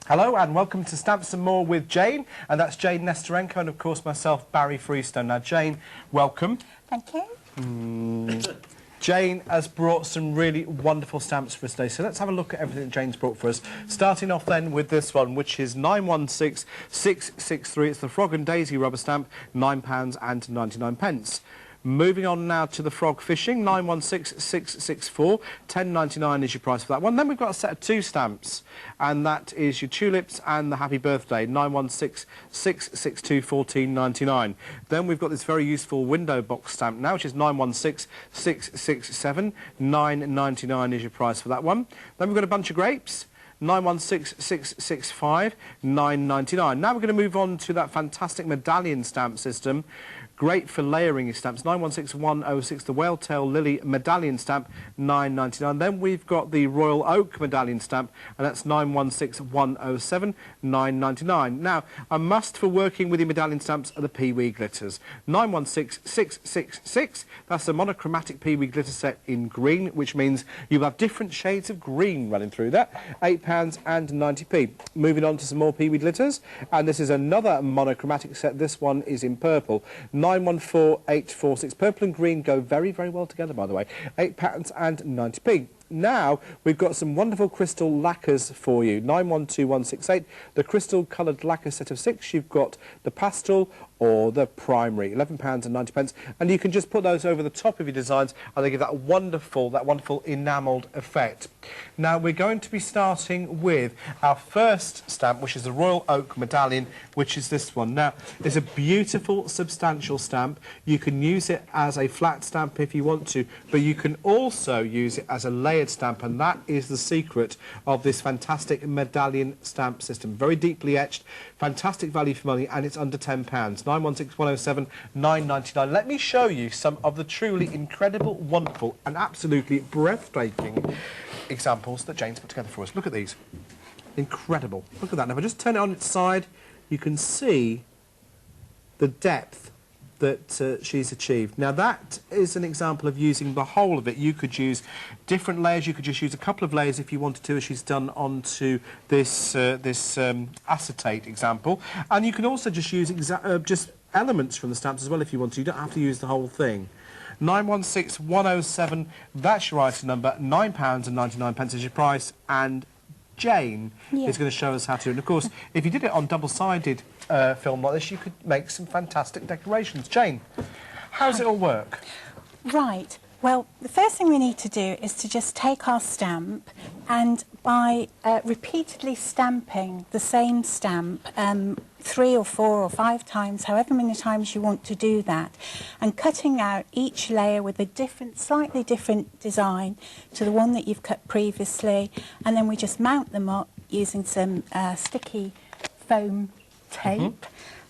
Hello and welcome to Stamp Some More with Jane, and that's Jayne Nesterenko and of course myself, Barry Freestone. Now Jane, welcome. Thank you. Jane has brought some really wonderful stamps for us today, so let's have a look at everything that Jane's brought for us. Starting off then with this one, which is 916663. It's the Frog and Daisy rubber stamp, £9.99. Moving on now to the Frog Fishing, 916664, £10.99 is your price for that one. Then we've got a set of two stamps, and that is your Tulips and the Happy Birthday, 916662, £14.99. Then we've got this very useful window box stamp now, which is 916667, £9.99 is your price for that one. Then we've got a bunch of grapes, 916665, £9.99. Now we're going to move on to that fantastic Medallion stamp system. Great for layering your stamps. 916106, the Whale Tail Lily Medallion stamp, £9.99. Then we've got the Royal Oak Medallion stamp, and that's 916107, £9.99. Now, a must for working with your medallion stamps are the Pee-wee glitters. 916666, that's a monochromatic Pee-wee glitter set in green, which means you'll have different shades of green running through that. £8.90. Moving on to some more Pee-wee glitters, and this is another monochromatic set. This one is in purple. 914846. Purple and green go very, very well together, by the way. £8.90. Now, we've got some wonderful crystal lacquers for you. 912168, the crystal coloured lacquer set of 6. You've got the pastel or the primary, £11.90. And you can just put those over the top of your designs, and they give that wonderful enamelled effect. Now, we're going to be starting with our first stamp, which is the Royal Oak Medallion, which is this one. Now, it's a beautiful, substantial stamp. You can use it as a flat stamp if you want to, but you can also use it as a layered stamp, and that is the secret of this fantastic medallion stamp system. Very deeply etched, fantastic value for money, and it's under £10. 916107, £9.99. Let me show you some of the truly incredible, wonderful, and absolutely breathtaking examples that Jane's put together for us. Look at these. Incredible. Look at that. Now, if I just turn it on its side, you can see the depth that she's achieved. Now, that is an example of using the whole of it. You could use different layers. You could just use a couple of layers if you wanted to, as she's done onto this acetate example. And you can also just use just elements from the stamps as well if you want to. You don't have to use the whole thing. 916107, that's your item number. £9.99 is your price, and Jane is going to show us how to. And of course, if you did it on double-sided film like this, you could make some fantastic decorations. Jane, how does it all work? Right. Well, the first thing we need to do is to just take our stamp, and by repeatedly stamping the same stamp 3 or 4 or 5 times, however many times you want to do that, and cutting out each layer with a slightly different design to the one that you've cut previously, and then we just mount them up using some sticky foam tape,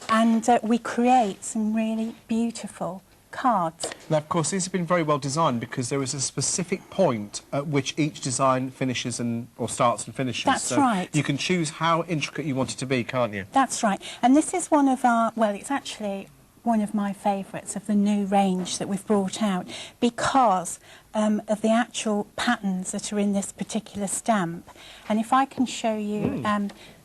and we create some really beautiful cards. Now, of course, these have been very well designed because there is a specific point at which each design finishes or starts and finishes. That's right. You can choose how intricate you want it to be, can't you? That's right. And this is one of our, well, it's actually one of my favourites of the new range that we've brought out because of the actual patterns that are in this particular stamp. And if I can show you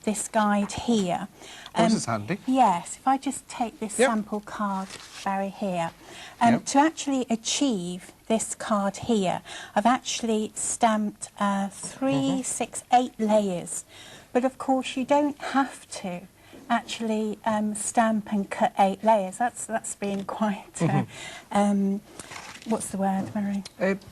this guide here. This is handy. Yes, if I just take this sample card, Barry, here. To actually achieve this card here, I've actually stamped 3, 6, 8 layers. But of course, you don't have to actually stamp and cut 8 layers. That's being quite... what's the word, Mary?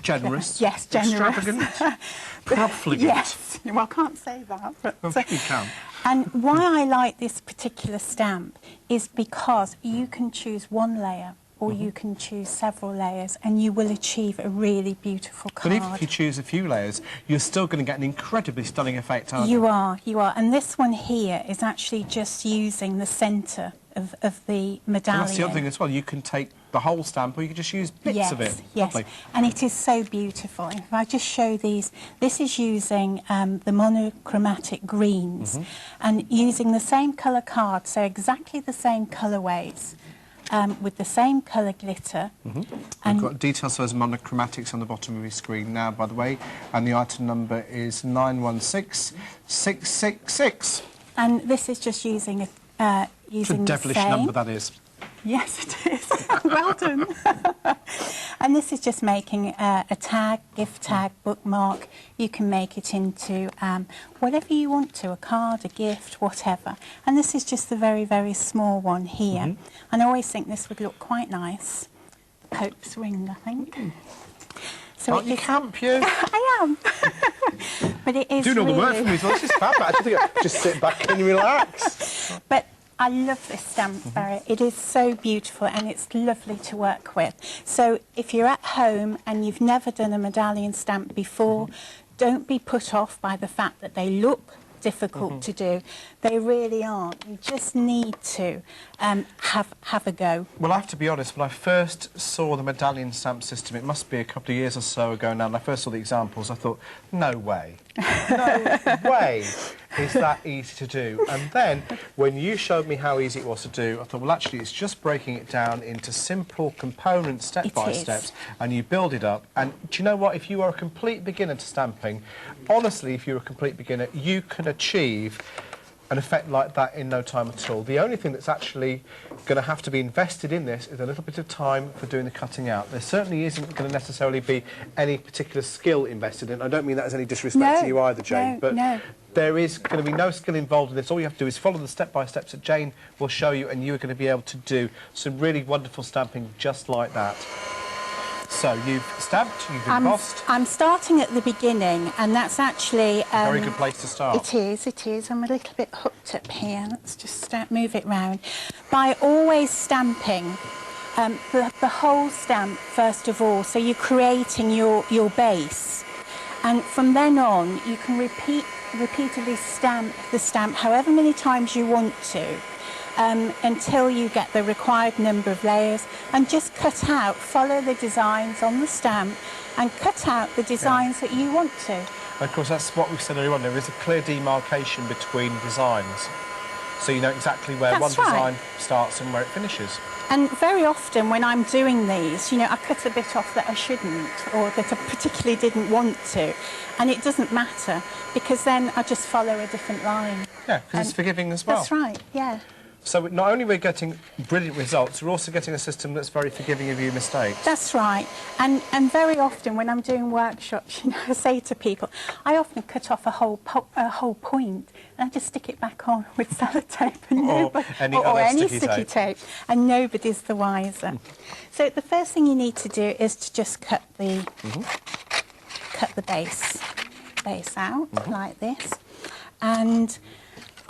Generous. Yes, generous. Extravagant. Profligate. Yes. Well, I can't say that. But, well, you can. And why I like this particular stamp is because you can choose one layer or you can choose several layers and you will achieve a really beautiful card. But even if you choose a few layers, you're still going to get an incredibly stunning effect, aren't you? You are. And this one here is actually just using the centre of the medallion. And that's the other thing as well. You can take the whole stamp or you can just use bits of it. Yes, Lovely. And it is so beautiful. If I just show these, this is using the monochromatic greens and using the same colour card, so exactly the same colourways. with the same colour glitter. We've got details of those monochromatics on the bottom of your screen now, by the way, and the item number is 916666. And this is just using It's a devilish number, that is. Yes, it is. Well done. And this is just making a tag, gift tag, bookmark. You can make it into whatever you want to, a card, a gift, whatever. And this is just the very, very small one here. And I always think this would look quite nice. Pope's ring, I think. So Can't you camp, you? I am. But it is doing all the work really... for me, so this is fab. I think I just sit back and relax. But I love this stamp, Barry. It is so beautiful and it's lovely to work with. So if you're at home and you've never done a medallion stamp before, don't be put off by the fact that they look difficult to do. They really aren't. You just need to have a go. Well, I have to be honest, when I first saw the medallion stamp system, it must be a couple of years or so ago now, and I first saw the examples, I thought, no way. No way is that easy to do. And then, when you showed me how easy it was to do, I thought, well, actually, it's just breaking it down into simple components, step-by-steps, and you build it up. And do you know what? If you are a complete beginner to stamping, honestly, if you're a complete beginner, you can achieve an effect like that in no time at all. The only thing that's actually going to have to be invested in this is a little bit of time for doing the cutting out. There certainly isn't going to necessarily be any particular skill invested in. I don't mean that as any disrespect to you either, Jane, but there is going to be no skill involved in this. All you have to do is follow the step-by-steps that Jane will show you, and you are going to be able to do some really wonderful stamping just like that. So you've stamped, you've embossed. I'm starting at the beginning, and that's actually... a very good place to start. It is, it is. I'm a little bit hooked up here. Let's just move it round. By always stamping the whole stamp, first of all, so you're creating your base. And from then on, you can repeatedly stamp the stamp however many times you want to. Until you get the required number of layers, and just cut out, follow the designs on the stamp and cut out the designs that you want to. And of course, that's what we've said earlier on, there is a clear demarcation between designs, so you know exactly where design starts and where it finishes. And very often when I'm doing these, you know, I cut a bit off that I shouldn't, or that I particularly didn't want to, and it doesn't matter, because then I just follow a different line. Yeah, because it's forgiving as well. That's right, yeah. So not only are we getting brilliant results, we're also getting a system that's very forgiving of your mistakes. That's right. And very often when I'm doing workshops, you know, I say to people, I often cut off a whole point and I just stick it back on with sellotape and or any sticky tape, and nobody's the wiser. So the first thing you need to do is to just cut the base out like this. And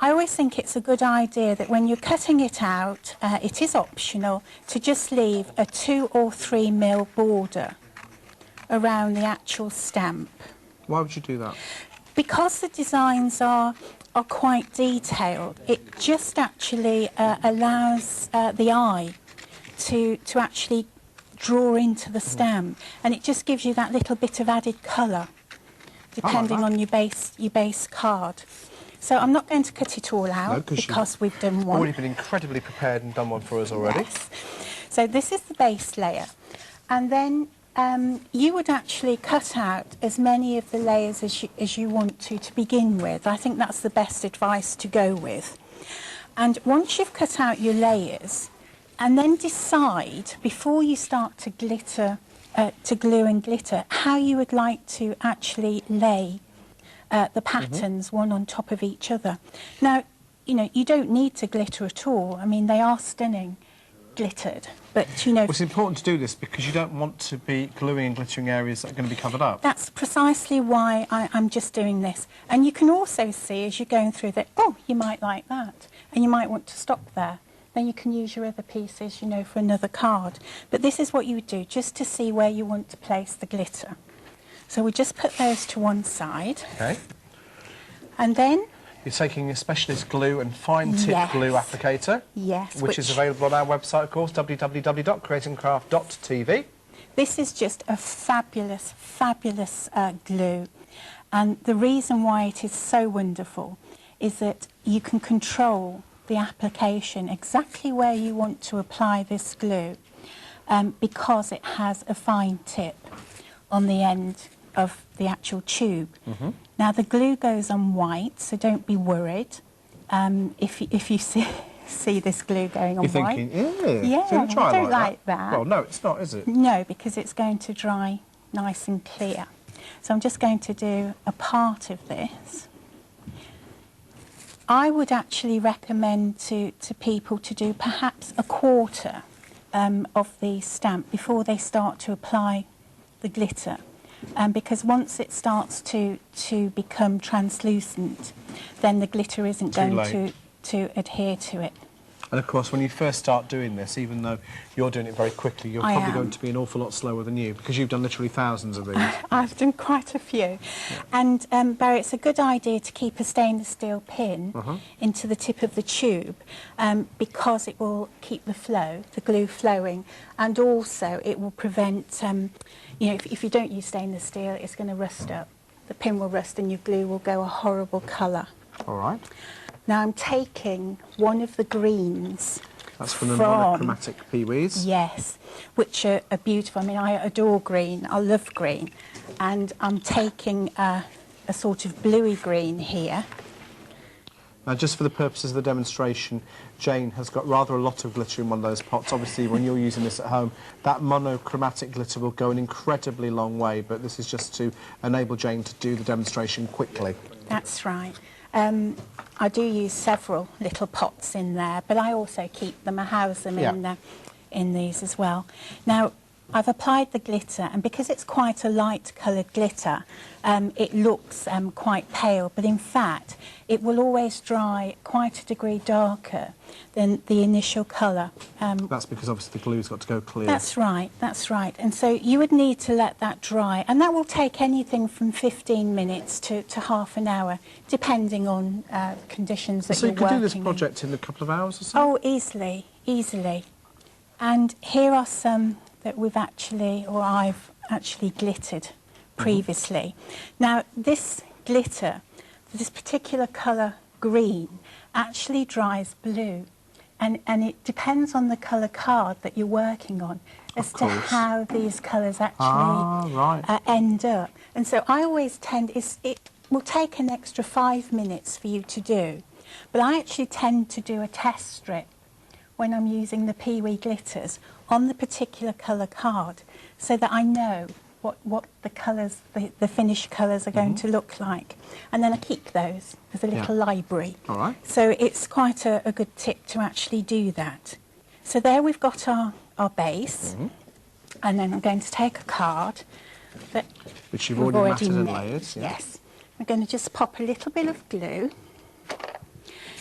I always think it's a good idea that when you're cutting it out, it is optional to just leave a 2 or 3 mil border around the actual stamp. Why would you do that? Because the designs are quite detailed, it just actually allows the eye to actually draw into the stamp, and it just gives you that little bit of added colour, depending on your base card. So I'm not going to cut it all out because we've done one. Already been incredibly prepared and done one for us already. Yes. So this is the base layer, and then you would actually cut out as many of the layers as you want to begin with. I think that's the best advice to go with. And once you've cut out your layers, and then decide before you start to glue and glitter, how you would like to actually lay the patterns one on top of each other. Now, you know, you don't need to glitter at all. I mean, they are stunning glittered, but, you know... Well, it's important to do this because you don't want to be gluing and glittering areas that are going to be covered up. That's precisely why I'm just doing this. And you can also see, as you're going through that, oh, you might like that, and you might want to stop there. Then you can use your other pieces, you know, for another card. But this is what you would do, just to see where you want to place the glitter. So we just put those to one side. Okay. And then... You're taking a specialist glue and fine-tip glue applicator. Yes. Which is available on our website, of course, www.creatingcraft.tv. This is just a fabulous, fabulous glue. And the reason why it is so wonderful is that you can control the application exactly where you want to apply this glue because it has a fine tip on the end of the actual tube. Now the glue goes on white, so don't be worried if you see this glue going on You're white. thinking, Yeah, I don't like that. Well, no, it's not, is it? No, because it's going to dry nice and clear. So I'm just going to do a part of this. I would actually recommend to people to do perhaps a quarter of the stamp before they start to apply the glitter. Because once it starts to become translucent, then the glitter isn't going to adhere to it. And of course, when you first start doing this, even though you're doing it very quickly, you're probably going to be an awful lot slower than you, because you've done literally thousands of these. I've done quite a few. Yeah. And Barry, it's a good idea to keep a stainless steel pin into the tip of the tube because it will keep the glue flowing, and also it will prevent, you know, if you don't use stainless steel, it's going to rust up. The pin will rust and your glue will go a horrible colour. All right. Now I'm taking one of the greens. That's from the monochromatic peewees. Yes, which are beautiful. I mean, I adore green. I love green. And I'm taking a sort of bluey green here. Now, just for the purposes of the demonstration, Jane has got rather a lot of glitter in one of those pots. Obviously, when you're using this at home, that monochromatic glitter will go an incredibly long way, but this is just to enable Jane to do the demonstration quickly. That's right. I do use several little pots in there, but I also keep them. I house them in these as well. Now, I've applied the glitter, and because it's quite a light coloured glitter, it looks quite pale, but in fact, it will always dry quite a degree darker than the initial colour. That's because obviously the glue's got to go clear. That's right, that's right. And so you would need to let that dry, and that will take anything from 15 minutes to half an hour, depending on conditions that you're working in. So you could do this project in a couple of hours or so? Oh, easily, easily. And here are some that I've actually glittered previously. Now, this glitter, this particular colour green, actually dries blue. And it depends on the colour card that you're working on as to how these colours actually end up. And so I always it will take an extra 5 minutes for you to do, but I actually tend to do a test strip when I'm using the peewee glitters on the particular colour card, so that I know what the colours, the finished colours are going to look like. And then I keep those as a little library. All right. So it's quite a good tip to actually do that. So there we've got our base, and then I'm going to take a card that which you've already matted and layered. Yes. I'm going to just pop a little bit of glue.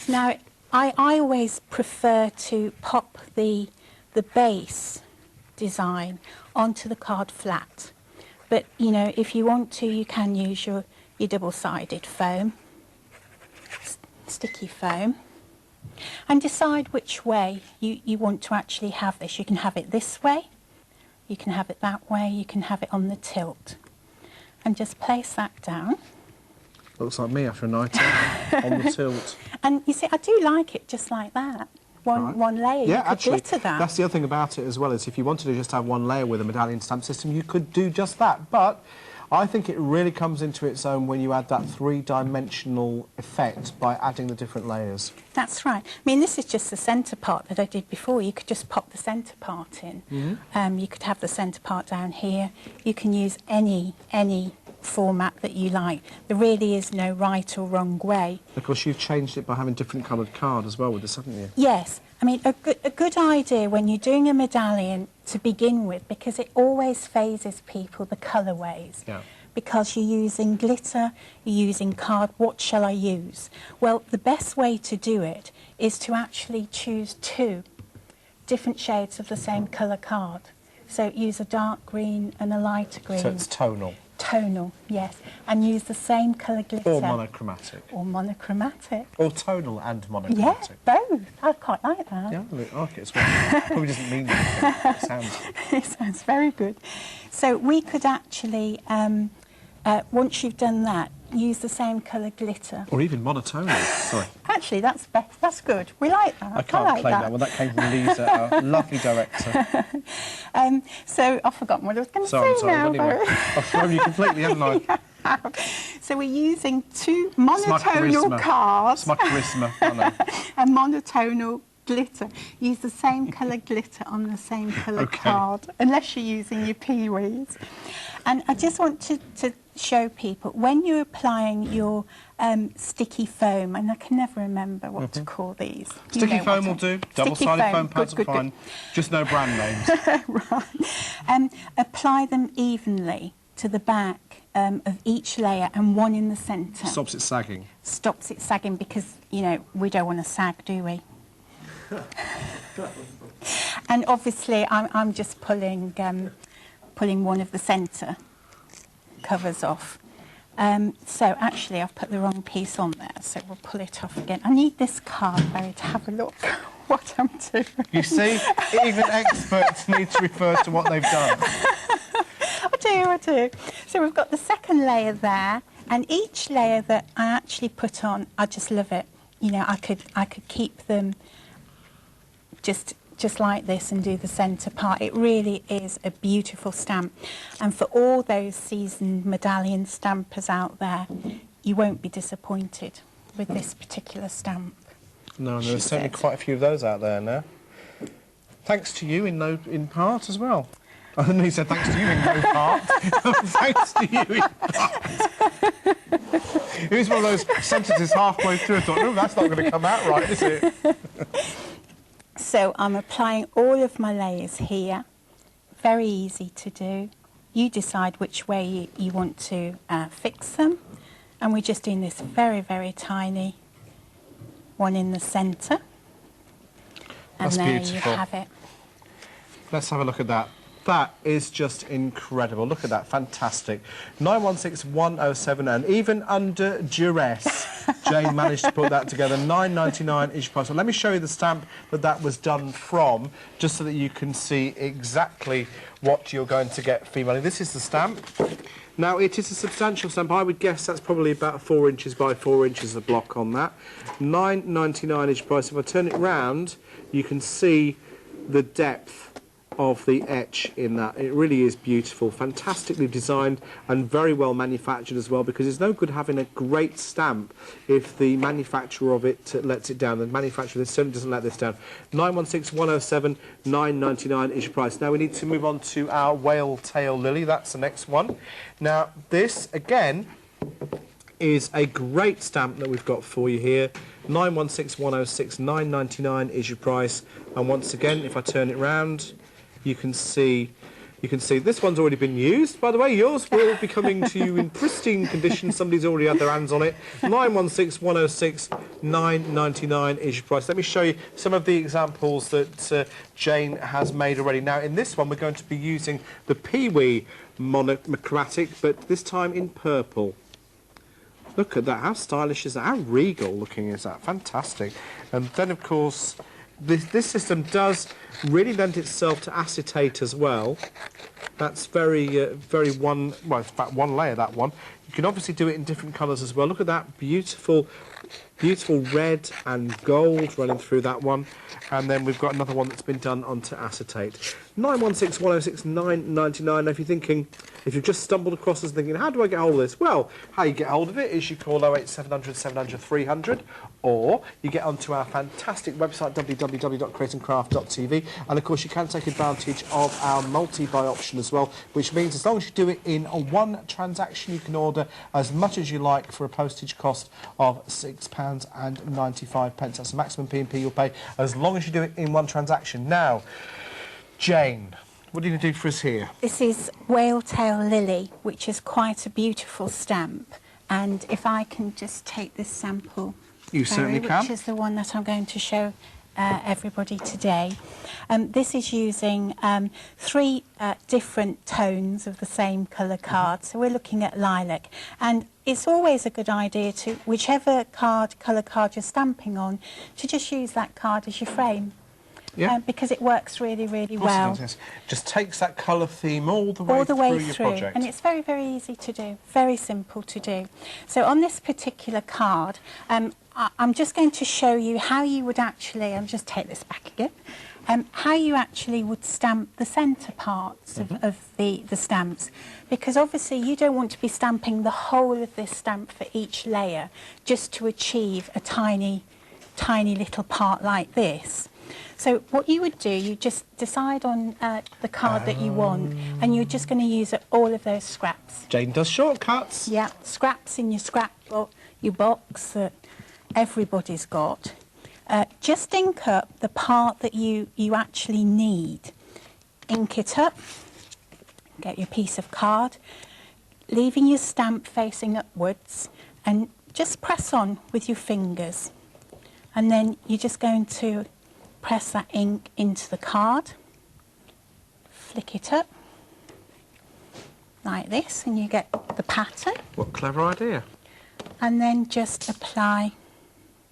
Now, I always prefer to pop the base design onto the card flat. But, you know, if you want to, you can use your double-sided foam, sticky foam, and decide which way you want to actually have this. You can have it this way, you can have it that way, you can have it on the tilt. And just place that down. Looks like me after a night out on the tilt. And you see, I do like it just like that. One layer, yeah, you could actually, glitter that. That's the other thing about it as well, is if you wanted to just have one layer with a medallion stamp system, you could do just that. But I think it really comes into its own when you add that three-dimensional effect by adding the different layers. That's right. I mean, this is just the centre part that I did before. You could just pop the centre part in. You could have the centre part down here. You can use any format that you like. There really is no right or wrong way. Of course, you've changed it by having different coloured card as well with this, haven't you? Yes. I mean, a good idea when you're doing a medallion to begin with, because it always phases people, the colourways. Yeah. Because you're using glitter, you're using card, what shall I use? Well, the best way to do it is to actually choose 2 different shades of the same colour card. So use a dark green and a lighter green. So it's tonal. Tonal, yes. And use the same colour glitter. Or monochromatic. Or monochromatic. Or tonal and Yeah, monochromatic. both. I quite like that. Yeah, I like it as well. Probably doesn't mean anything. It sounds good. It sounds very good. So we could actually, once you've done that, use the same colour glitter. Or even monotonal. Sorry. actually, that's good. We like that. I can't like claim that one. That came from Lisa, our lovely director. So I've forgotten what I was going to say Sorry, now. anyway. I've thrown you completely, haven't I? So we're using two monotonal cards Smart charisma. I know. and monotonal glitter. Use the same colour glitter on the same colour card, unless you're using your peewees. And I just want to show people, when you're applying your sticky foam, and I can never remember what to call these. Sticky foam will do. Double-sided foam pads are fine. Just no brand names. Right. Apply them evenly to the back of each layer and one in the centre. Stops it sagging. Stops it sagging because, you know, we don't want to sag, do we? And obviously I'm just pulling one of the centre covers off. So actually I've put the wrong piece on there, so we'll pull it off again. I need this card, Barry, to have a look what I'm doing. You see, even experts need to refer to what they've done. I do. So we've got the second layer there, and each layer that I actually put on, I just love it. You know, I could keep them just like this and do the centre part. It really is a beautiful stamp. And for all those seasoned medallion stampers out there, you won't be disappointed with this particular stamp. No, there's certainly quite a few of those out there now. Thanks to you in part as well. I think he said thanks to you in no part. Thanks to you in part. It was one of those sentences halfway through I thought, no, that's not going to come out right, is it? So I'm applying all of my layers here. Very easy to do. You decide which way you want to fix them. And we're just doing this very, very tiny one in the centre. And that's there beautiful. you have it. Let's have a look at that. That is just incredible. Look at that, fantastic. 916107, and even under duress, Jayne managed to put that together. $9.99 each price. So let me show you the stamp that was done from, just so that you can see exactly what you're going to get female. This is the stamp. Now, it is a substantial stamp. I would guess that's probably about 4 inches by 4 inches of block on that. $9.99 each price. If I turn it round, you can see the depth of the etch in that. It really is beautiful, fantastically designed and very well manufactured as well, because it's no good having a great stamp if the manufacturer of it lets it down. The manufacturer certainly doesn't let this down. 916107, $9.99 is your price. Now we need to move on to our whale tail lily. That's the next one. Now this again is a great stamp that we've got for you here. 916106, $9.99 is your price. And once again, if I turn it round, you can see this one's already been used. By the way, yours will be coming to you in pristine condition. Somebody's already had their hands on it. 916106, $9.99 is your price. Let me show you some of the examples that Jayne has made already. Now, in this one, we're going to be using the Peewee monochromatic, but this time in purple. Look at that. How stylish is that? How regal looking is that? Fantastic. And then, of course, this system does really lend itself to acetate as well. That's very one layer, that one. You can obviously do it in different colours as well. Look at that beautiful red and gold running through that one. And then we've got another one that's been done onto acetate. 916106, $9.99. If you're thinking, if you've just stumbled across this thinking, how do I get hold of this? Well, how you get hold of it is you call 08700 700 300, or you get onto our fantastic website, www.createandcraft.tv, and of course you can take advantage of our multi-buy option as well, which means as long as you do it in one transaction, you can order as much as you like for a postage cost of £6.95. That's the maximum P&P you'll pay as long as you do it in one transaction. Now, Jayne, what are you going to do for us here? This is Whale Tail Lily, which is quite a beautiful stamp. And if I can just take this sample, you certainly can, which is the one that I'm going to show everybody today. This is using 3 different tones of the same colour card. So we're looking at lilac. And it's always a good idea to, whichever colour card you're stamping on, to just use that card as your frame. Yeah. because it works really, really Of course it well. does, yes. Just takes that colour theme all the way, All the way through your through, project. and it's very, very easy to do, very simple to do. So on this particular card, I'm just going to show you how you would actually, I'll just take this back again, how you actually would stamp the centre parts of the stamps, because obviously you don't want to be stamping the whole of this stamp for each layer just to achieve a tiny, tiny little part like this. So what you would do, you just decide on the card that you want, and you're just going to use all of those scraps. Jane does shortcuts. Yeah, scraps in your scrapbook, your box that everybody's got. Just ink up the part that you actually need. Ink it up, get your piece of card, leaving your stamp facing upwards, and just press on with your fingers. And then you're just going to press that ink into the card, flick it up like this, and you get the pattern. What a clever idea. And then just apply.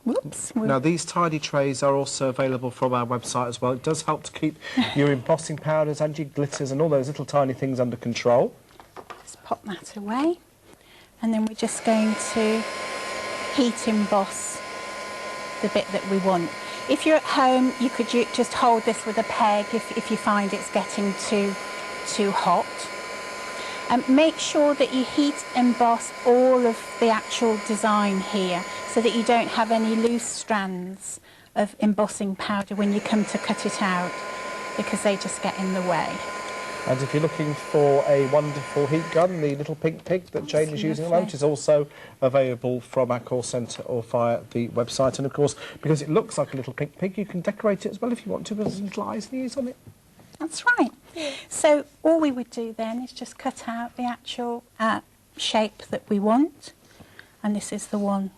Whoops. Now, these tidy trays are also available from our website as well. It does help to keep your embossing powders and your glitters and all those little tiny things under control. Just pop that away. And then we're just going to heat emboss the bit that we want. If you're at home, you could just hold this with a peg if you find it's getting too hot. Make sure that you heat emboss all of the actual design here so that you don't have any loose strands of embossing powder when you come to cut it out, because they just get in the way. And if you're looking for a wonderful heat gun, the little pink pig that Jane is using at the moment is also available from our call centre or via the website. And of course, because it looks like a little pink pig, you can decorate it as well if you want to, with little eyes and ears on it. That's right. So all we would do then is just cut out the actual shape that we want, and this is the one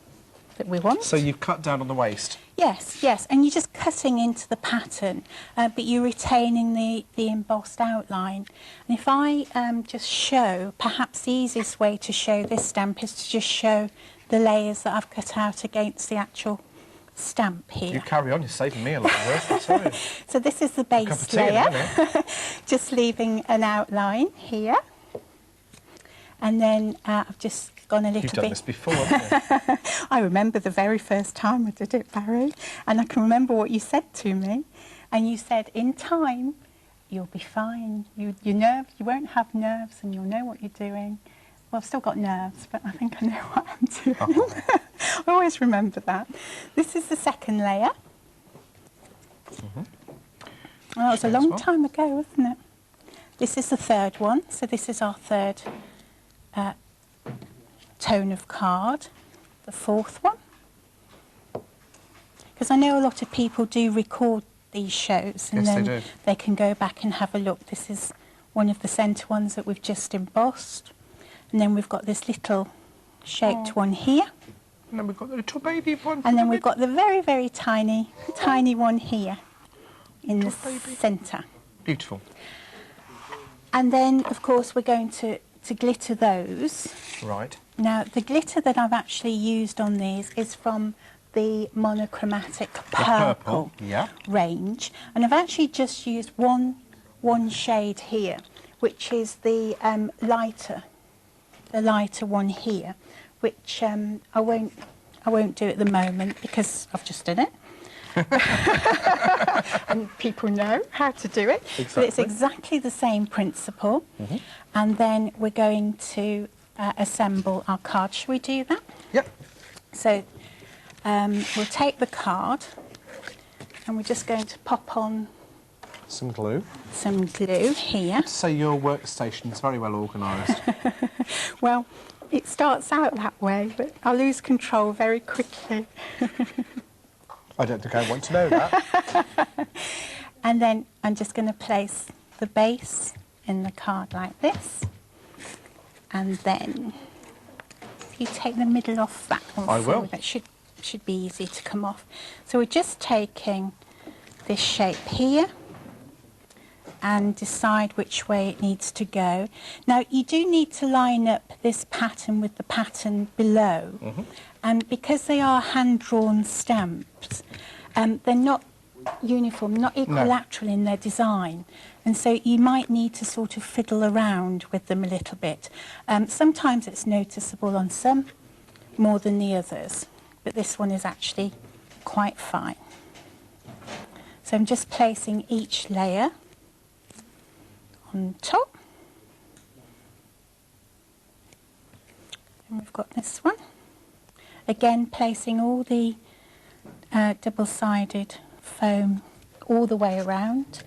that we want. So you've cut down on the waist? Yes, yes, and you're just cutting into the pattern, but you're retaining the embossed outline. And if I just show, perhaps the easiest way to show this stamp is to just show the layers that I've cut out against the actual stamp here. You carry on, you're saving me a lot of work, I tell you. So this is the base layer, just leaving an outline here. And then I've just gone a little bit... You've done this before, haven't you? I remember the very first time I did it, Barry, and I can remember what you said to me. And you said, in time, you'll be fine. You won't have nerves and you'll know what you're doing. Well, I've still got nerves, but I think I know what I'm doing. Oh. I always remember that. This is the second layer. Oh, it was a long time ago, wasn't it? This is the third one. So this is our third tone of card. The fourth one. Because I know a lot of people do record these shows, and then they can go back and have a look. This is one of the centre ones that we've just embossed. And then we've got this little shaped one here. And then we've got the little baby one. And then we've got the very, very tiny one here in the centre. Beautiful. And then, of course, we're going to glitter those. Right. Now, the glitter that I've actually used on these is from the monochromatic purple range. And I've actually just used one shade here, which is the lighter one here, which I won't do at the moment because I've just done it. And people know how to do it. Exactly. But it's exactly the same principle. And then we're going to assemble our card. Shall we do that? Yep. So we'll take the card and we're just going to pop on some glue. Some glue here. So your workstation is very well organised. Well, it starts out that way, but I lose control very quickly. I don't think I want to know that. And then I'm just going to place the base in the card like this. And then if you take the middle off that one, I will. That should be easy to come off. So we're just taking this shape here and decide which way it needs to go. Now, you do need to line up this pattern with the pattern below. And because they are hand-drawn stamps, they're not uniform, not equilateral in their design. And so you might need to sort of fiddle around with them a little bit. Sometimes it's noticeable on some more than the others, but this one is actually quite fine. So I'm just placing each layer on top. And we've got this one. Again, placing all the double-sided foam all the way around.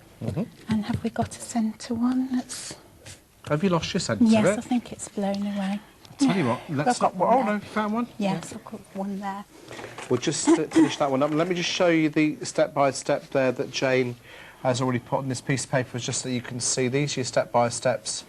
And have we got a centre one? Have you lost your centre? Yes, I think it's blown away. Tell you what, let's... I've got one oh, there. no, you found one? Yes, I've got one there. We'll just finish that one up. Let me just show you the step-by-step there that Jane has already put on this piece of paper, just so you can see. These are your step-by-steps.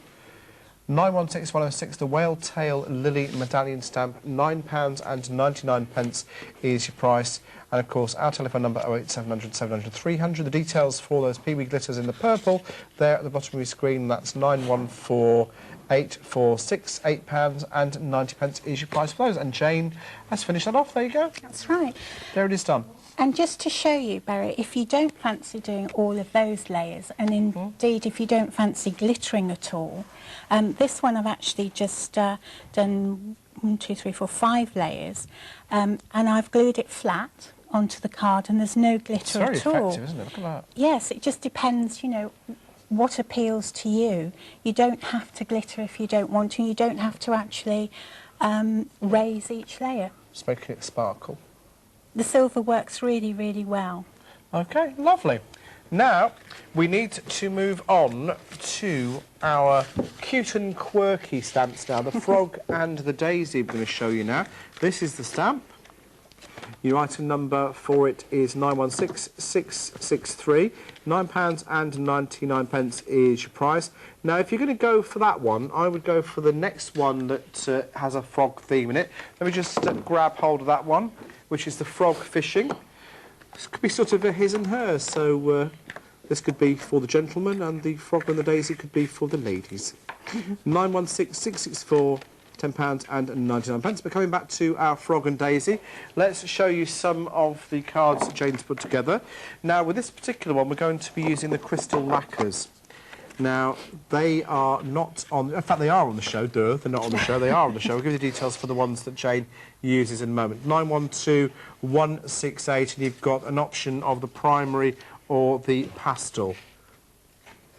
916106, the Whale Tail Lily Medallion stamp, £9.99 is your price. And, of course, our telephone number, 08700 700 300. The details for those Pee Wee glitters in the purple, there at the bottom of your screen, that's 914846, £8.90 is your price for those. And Jane has finished that off. There you go. That's right. There it is done. And just to show you, Barry, if you don't fancy doing all of those layers, and indeed if you don't fancy glittering at all, this one I've actually just done 1, 2, 3, 4, 5 layers, and I've glued it flat onto the card, and there's no glitter at all. It's very effective, isn't it? Look at that. Yes, it just depends, you know, what appeals to you. You don't have to glitter if you don't want to. You don't have to actually raise each layer. Just making it sparkle. The silver works really, really well. OK, lovely. Now, we need to move on to our cute and quirky stamps now. The frog and the daisy I'm going to show you now. This is the stamp. Your item number for it is 916663. £9.99 is your price. Now, if you're going to go for that one, I would go for the next one that has a frog theme in it. Let me just grab hold of that one, which is the frog fishing. This could be sort of a his and hers, so this could be for the gentleman, and the frog and the daisy could be for the ladies. 916664. £10.99. But coming back to our frog and daisy, let's show you some of the cards that Jane's put together. Now, with this particular one, we're going to be using the crystal lacquers. Now, they are not on... In fact, they are on the show. Duh, they're not on the show. They are on the show. We'll give you the details for the ones that Jane uses in a moment. 912168, and you've got an option of the primary or the pastel.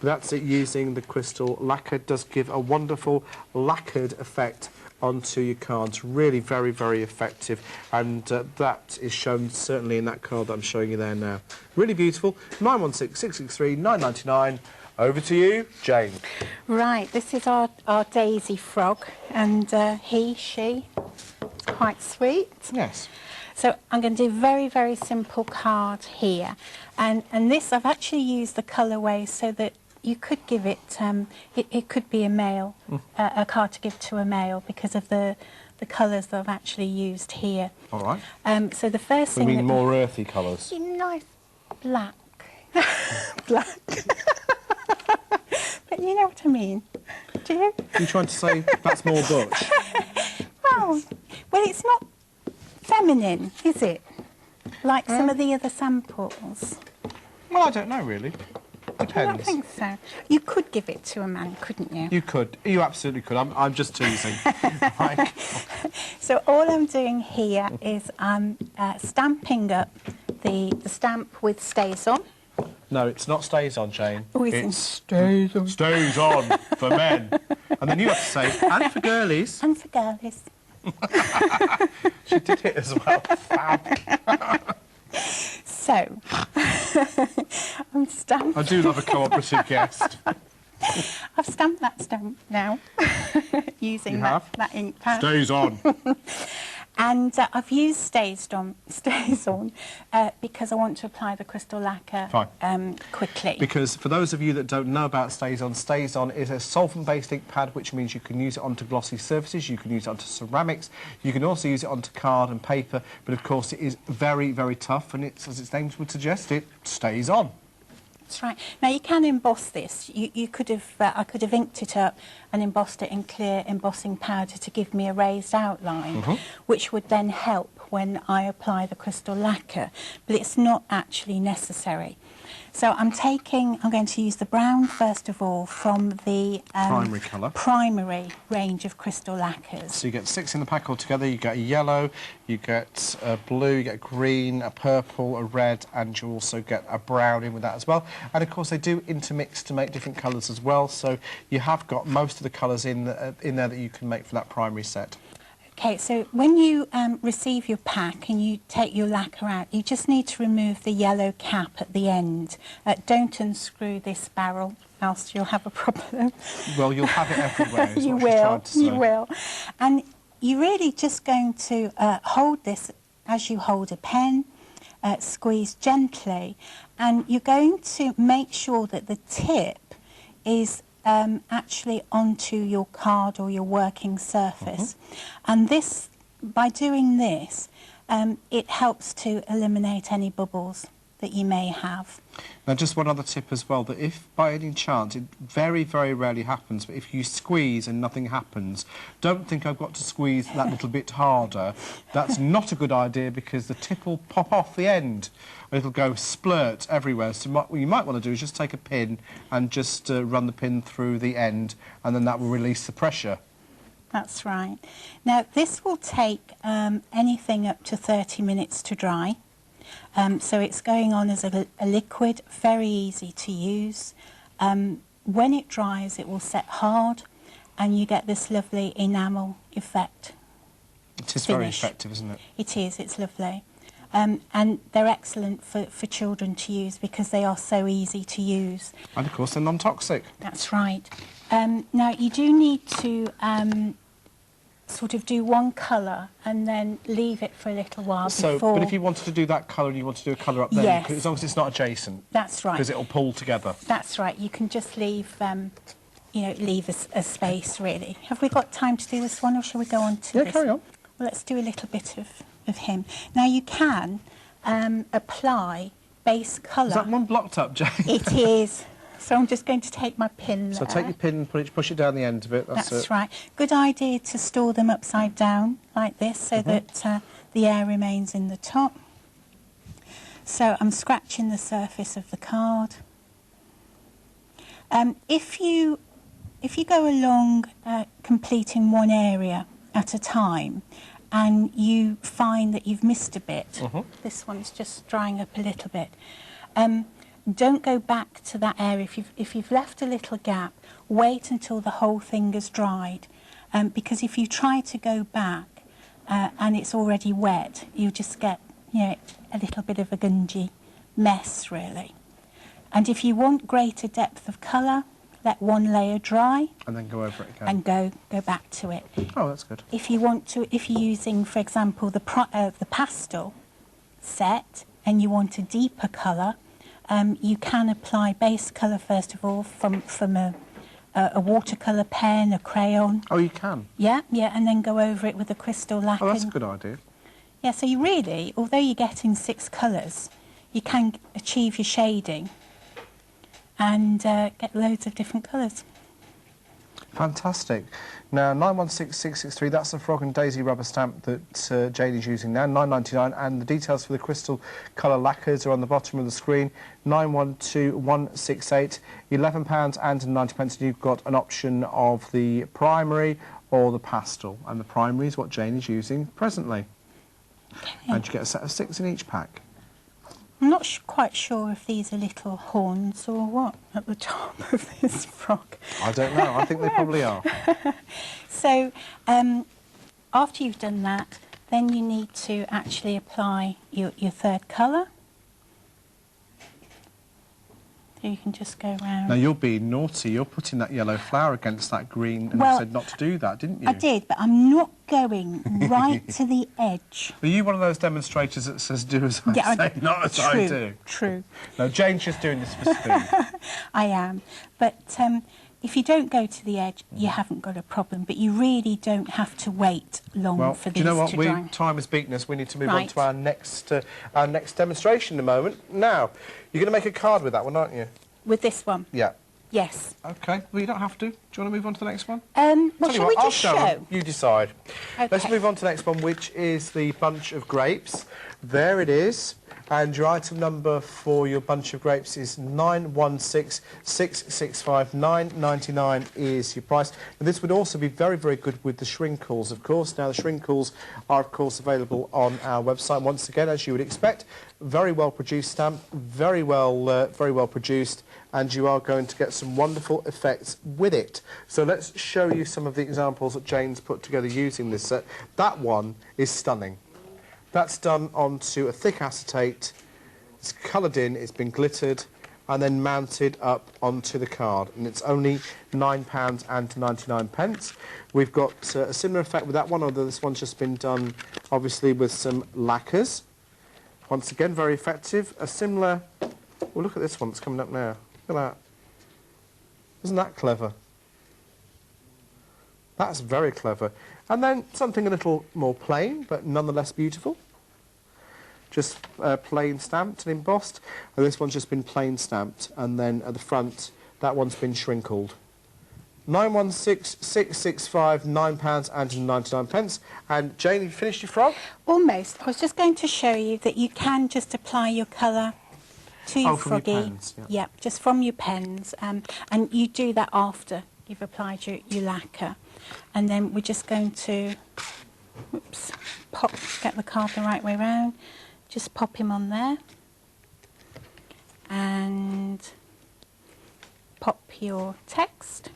That's it, using the crystal lacquer. It does give a wonderful lacquered effect onto your cards. Really very, very effective. And that is shown certainly in that card that I'm showing you there now. Really beautiful. 916663, £9.99. Over to you, Jane. Right, this is our daisy frog, and she, quite sweet. Yes. So I'm going to do a very, very simple card here. And this, I've actually used the colourway so that you could give it, it could be a male, a card to give to a male because of the colours that I've actually used here. All right. So the first thing... You mean more earthy colours? Nice black. Black. But you know what I mean, do you? Are you trying to say that's more butch? Well, it's not feminine, is it? Like some of the other samples. Well, I don't know, really. Depends. I don't think so. You could give it to a man, couldn't you? You could. You absolutely could. I'm just teasing. Right. So all I'm doing here is I'm stamping up the stamp with stays on. No, it's not stays on, Jane. Oh, it's stays on. Stays on for men. And then you have to say, and for girlies. And for girlies. She did it as well. Fab. So, I'm stamping. I do love a cooperative guest. I've stamped that stamp now using that ink pad. Stays on. And I've used stays on because I want to apply the crystal lacquer quickly. Because for those of you that don't know about Stays On is a solvent-based ink pad, which means you can use it onto glossy surfaces, you can use it onto ceramics, you can also use it onto card and paper, but of course it is very, very tough, and it's, as its name would suggest, it stays on. That's right. Now you can emboss this. You could have, I could have inked it up and embossed it in clear embossing powder to give me a raised outline, which would then help when I apply the crystal lacquer, but it's not actually necessary. So I'm going to use the brown first of all from the primary colour. Primary range of crystal lacquers. So you get 6 in the pack altogether. You get a yellow, you get a blue, you get a green, a purple, a red, and you also get a brown in with that as well. And of course they do intermix to make different colours as well, so you have got most of the colours in there that you can make for that primary set. Okay, so when you receive your pack and you take your lacquer out, you just need to remove the yellow cap at the end. Don't unscrew this barrel, else you'll have a problem. Well, you'll have it everywhere. You will. And you're really just going to hold this as you hold a pen, squeeze gently, and you're going to make sure that the tip is actually onto your card or your working surface. And this, by doing this, it helps to eliminate any bubbles that you may have. Now, just one other tip as well, that if by any chance, it very, very rarely happens, but if you squeeze and nothing happens, don't think I've got to squeeze that little bit harder. That's not a good idea because the tip will pop off the end. It'll go splurt everywhere. So what you might want to do is just take a pin and just run the pin through the end, and then that will release the pressure. That's right. Now, this will take anything up to 30 minutes to dry. So it's going on as a liquid, very easy to use. When it dries, it will set hard, and you get this lovely enamel effect. It is very effective, isn't it? It is, it's lovely. And they're excellent for children to use because they are so easy to use. And of course they're non-toxic. That's right. Now you do need to sort of do one colour and then leave it for a little while before... But if you wanted to do that colour and you want to do a colour up there, yes, as long as it's not adjacent. That's right. Because it'll pull together. That's right. You can just leave, you know, leave a space, really. Have we got time to do this one, or shall we go on to this? Yeah, carry on. Well, let's do a little bit of him. Now, you can apply base colour. Is that one blocked up, Jane? It is. So I'm just going to take my pin So there. take your pin and push it down the end of it. That's right. Good idea to store them upside down like this so that the air remains in the top. So I'm scratching the surface of the card. If you go along completing one area at a time and you find that you've missed a bit, this one's just drying up a little bit, don't go back to that area. If you've left a little gap, wait until the whole thing has dried, because if you try to go back and it's already wet, you just get, you know, a little bit of a gungy mess, really. And if you want greater depth of colour, let one layer dry and then go over it again. and go back to it. Oh, that's good. If you want to, if you're using, for example, the pastel set and you want a deeper colour, you can apply base colour first of all from a watercolour pen, a crayon. Oh, you can? Yeah, and then go over it with a crystal lacquer. Oh, that's a good idea. Yeah, so you really, although you're getting 6 colours, you can achieve your shading and get loads of different colours. Fantastic. Now, 916663, that's the Frog and Daisy rubber stamp that Jane is using now, £9.99, and the details for the crystal colour lacquers are on the bottom of the screen, 912168, £11.90, and you've got an option of the primary or the pastel, and the primary is what Jane is using presently. Okay. And you get a set of 6 in each pack. I'm not quite sure if these are little horns or what at the top of this frog. I don't know. I think they probably are. So after you've done that, then you need to actually apply your third colour. So you can just go around. Now, you're being naughty. You're putting that yellow flower against that green, and you said not to do that, didn't you? I did, but I'm not going right to the edge. Were you one of those demonstrators that says do as I say, not as I do? True. No, Jane's just doing this for speed. I am. But if you don't go to the edge, you haven't got a problem, but you really don't have to wait long for these do you know what? to dry. Time has beaten us. We need to move on Right. to our next demonstration in a moment. Now, you're going to make a card with that one, aren't you? With this one? Yeah. Yes. Okay. Well, you don't have to. Do you want to move on to the next one? Well, Tell you shall what, we I'll just show 'em. You decide. Okay. Let's move on to the next one, which is the bunch of grapes. There it is. And your item number for your bunch of grapes is 916665. 9.99 is your price. And this would also be very, very good with the shrinkles, of course. Now, the shrinkles are, of course, available on our website. Once again, as you would expect, very well produced stamp, very well produced, and you are going to get some wonderful effects with it. So let's show you some of the examples that Jayne's put together using this set. That one is stunning. That's done onto a thick acetate, it's coloured in, it's been glittered, and then mounted up onto the card. And it's only £9.99. We've got a similar effect with that one, although this one's just been done, obviously, with some lacquers. Once again, very effective. A similar... Well, look at this one that's coming up now. Look at that. Isn't that clever? That's very clever. And then something a little more plain, but nonetheless beautiful. Just plain stamped and embossed. And this one's just been plain stamped. And then at the front, that one's been shrinkled. 916665, £9.99. And Jayne, have you finished your frog? Almost. I was just going to show you that you can just apply your colour to your from your froggy. pens, yeah. Yep, just from your pens. And you do that after you've applied your lacquer. And then we're just going to, oops, get the card the right way round. Just pop him on there. And pop your text.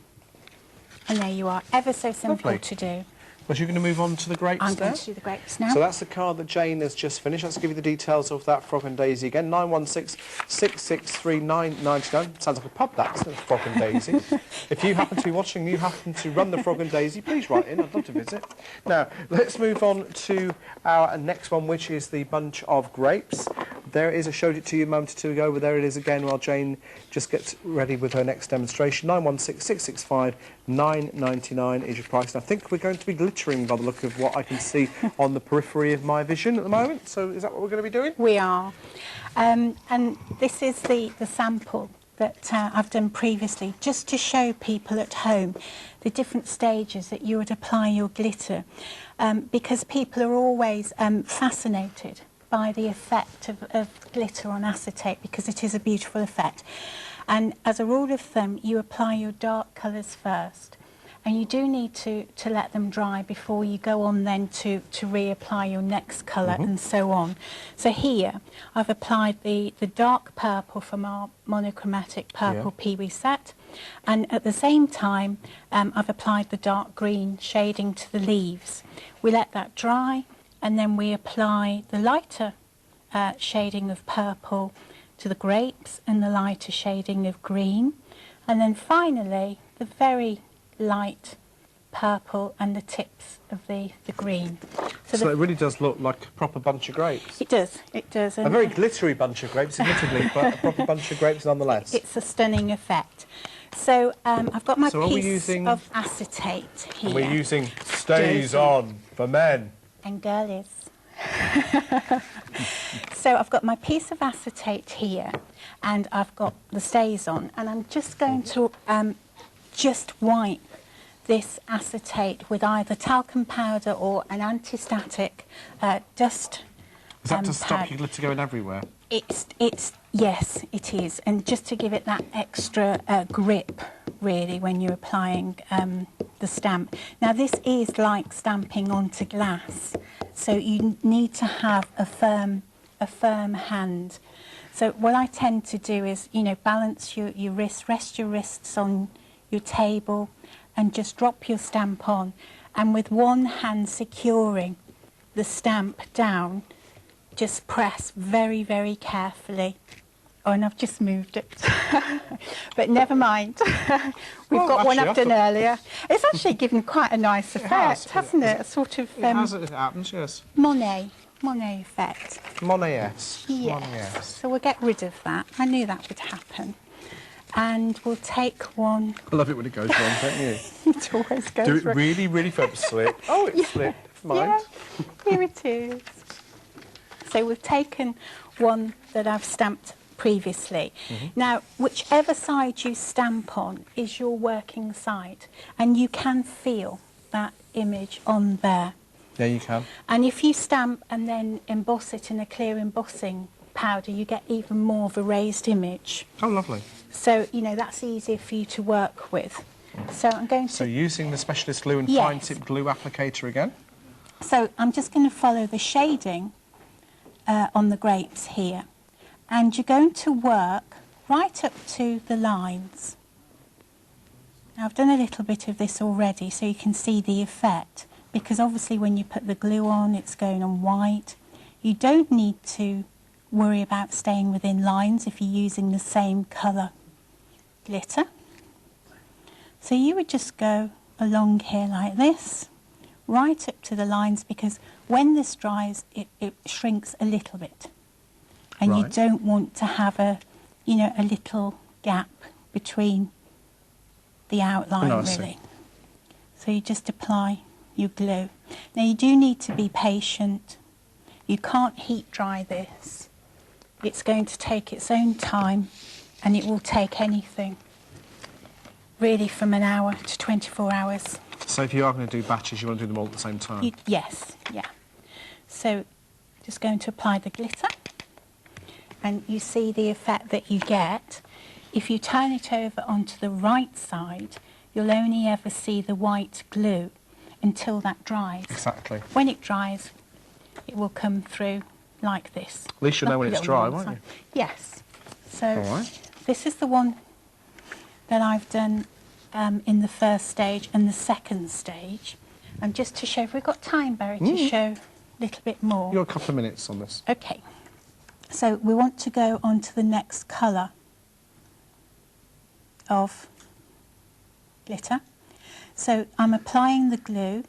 And there you are. Ever so simple Lovely. to do. But you're going to move on to the grapes I'm now? going to do the grapes now. So that's the card that Jayne has just finished. Let's give you the details of that Frog and Daisy again. 916663999. Sounds like a pub, that, doesn't it? Frog and Daisy. If you happen to be watching, you happen to run the Frog and Daisy, please write in. I'd love to visit. Now, let's move on to our next one, which is the bunch of grapes. There it is. I showed it to you a moment or two ago, but there it is again while Jayne just gets ready with her next demonstration. 916665, £9.99 is your price. And I think we're going to be glittering by the look of what I can see on the periphery of my vision at the moment. So is that what we're going to be doing? We are. And this is the sample that I've done previously, just to show people at home the different stages that you would apply your glitter, because people are always fascinated by the effect of glitter on acetate, because it is a beautiful effect. And as a rule of thumb, you apply your dark colours first, and you do need to let them dry before you go on then to reapply your next colour and so on. So here I've applied the dark purple from our monochromatic purple peewee set, and at the same time I've applied the dark green shading to the leaves. We let that dry, and then we apply the lighter shading of purple to the grapes and the lighter shading of green, and then finally the very light purple and the tips of the green. So it really does look like a proper bunch of grapes. It does, it does. A very glittery bunch of grapes, admittedly, but a proper bunch of grapes nonetheless. It's a stunning effect. So I've got my So are we piece using- of acetate here. We're using Stays On for men. And girlies. So I've got my piece of acetate here, and I've got the Stays On, and I'm just going to just wipe this acetate with either talcum powder or an anti-static dust Is that to stop pad. your glitter going everywhere? Yes, it is, and just to give it that extra grip, really, when you're applying the stamp. Now, this is like stamping onto glass, so you need to have a firm hand. So what I tend to do is, balance your wrists, rest your wrists on your table, and just drop your stamp on, and with one hand securing the stamp down, just press very, very carefully. Oh, and I've just moved it. But never mind. We've got one I've done earlier. It's actually given quite a nice effect, hasn't it? A sort of... it happens, yes. Monet effect. Monet-esque. Yes. Monet-esque. So we'll get rid of that. I knew that would happen. And we'll take one. I love it when it goes wrong, don't you? It always goes Do it wrong. really, really fast. Slip. Oh, it slipped. Never mind. Yeah, here it is. So we've taken one that I've stamped previously. Now, whichever side you stamp on is your working side, and you can feel that image on there. Yeah, you can. And if you stamp and then emboss it in a clear embossing powder, you get even more of a raised image. Oh, lovely. So, you know, that's easier for you to work with. So I'm going to... So using the specialist glue and Yes. fine tip glue applicator again. So I'm just going to follow the shading on the grapes here. And you're going to work right up to the lines. Now, I've done a little bit of this already so you can see the effect, because obviously when you put the glue on, it's going on white. You don't need to worry about staying within lines if you're using the same colour glitter. So you would just go along here like this, right up to the lines, because when this dries, it shrinks a little bit. And you Right. don't want to have a, you know, a little gap between the outline, Oh, I see. really. So you just apply your glue. Now you do need to be patient. You can't heat dry this. It's going to take its own time, and it will take anything really from an hour to 24 hours. So if you are going to do batches, you want to do them all at the same time. Yes, yeah. So just going to apply the glitter, and you see the effect that you get. If you turn it over onto the right side, you'll only ever see the white glue until that dries. Exactly. When it dries, it will come through like this. At least you'll know Like when a it's little dry, one won't side. you? Yes. So All right. this is the one that I've done in the first stage and the second stage. And just to show, if we've got time, Barry, to show a little bit more. You've got a couple of minutes on this. Okay. So we want to go on to the next colour of glitter. So I'm applying the glue,